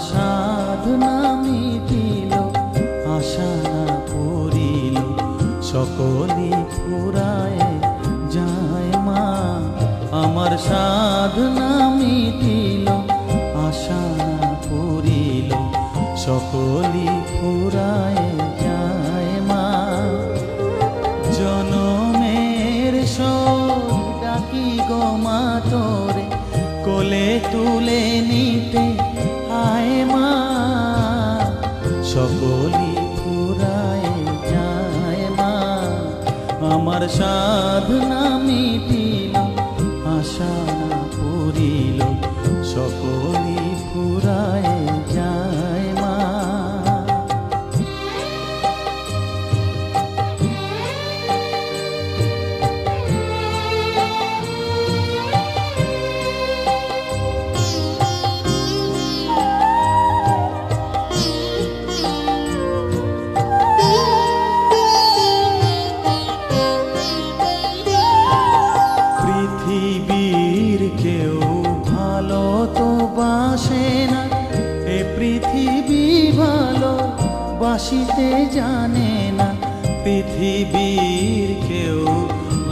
সাধনা মিটিল, আশা না পূরিল, সকলি ফুরায় যায় মা। আমার সাধনা মিটিল, আশা না পূরিল, সকলি ফুরায় যায় মা। জনমের শোক ডাকি গো মা তোরে, কোলে তুলে নিতে আয় মা। সকলি ফুরায় যায় মা। আমার সাধনা মিটিল, আশা না পূরিল, সকলি ফুরায় যায় মা। পৃথিবীর কেউ ভালো তো বাসে না, এ পৃথিবী ভালো বাসিতে জানে না। পৃথিবীর কেউ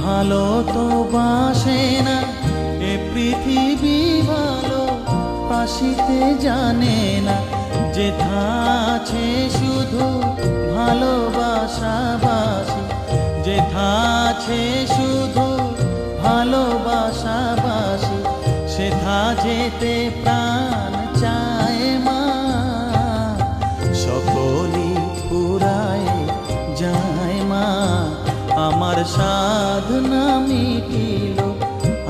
ভালো তো বাসে না, এ পৃথিবী ভালো বাসিতে জানে না। যেথা আছে শুধু ভালোবাসাবাসি, যেথা আছে শুধু ভালোবাসাবাসি, সেথা যেতে প্রাণ চায় মা। সকলি ফুরায় যায় মা। আমার সাধনা মিটিল,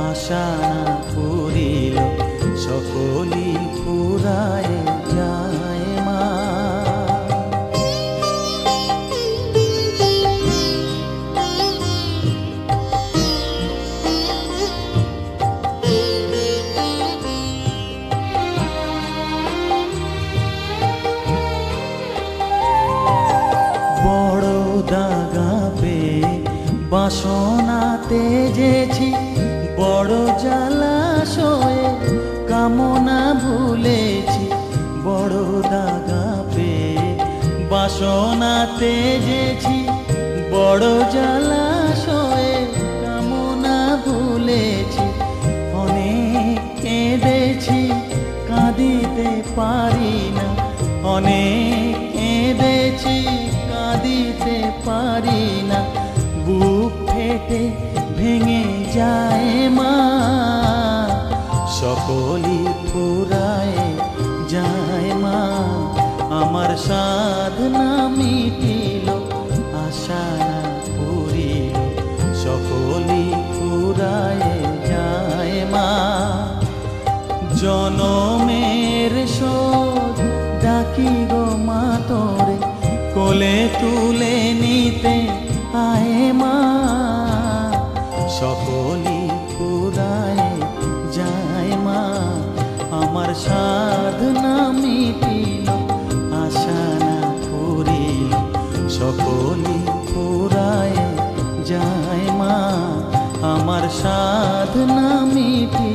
আশা না পূরিল, সকলি ফুরায় যায় মা। বড় দাগা পেয়ে বাসনা তেজেছি, বড় জলাশয়ে কামনা ভুলেছি। বড় দাগা পেয়ে বাসনা তেজেছি, বড় জলাশয়ে কামনা ভুলেছি। অনেক কেঁদেছি, কাঁদিতে পারি না, অনেক কেঁদেছি, কাঁদিতে পারি না। বুক ফেটে ভেঙে যায় মা। সকলি ফুরায় যায় মা। আমার সাধনা মিটিল, আশা না পূরিল, সকলি ফুরায় যায় মা। জনমের শোধ ডাকি গো মা তোরে, কোলে তুলে নিতে আয় মা। সকলি ফুরায় যায় মা। আমার সাধনা মিটিল, আশা না পূরিল, সকলি ফুরায় যায় মা। আমার সাধনা মিটিল,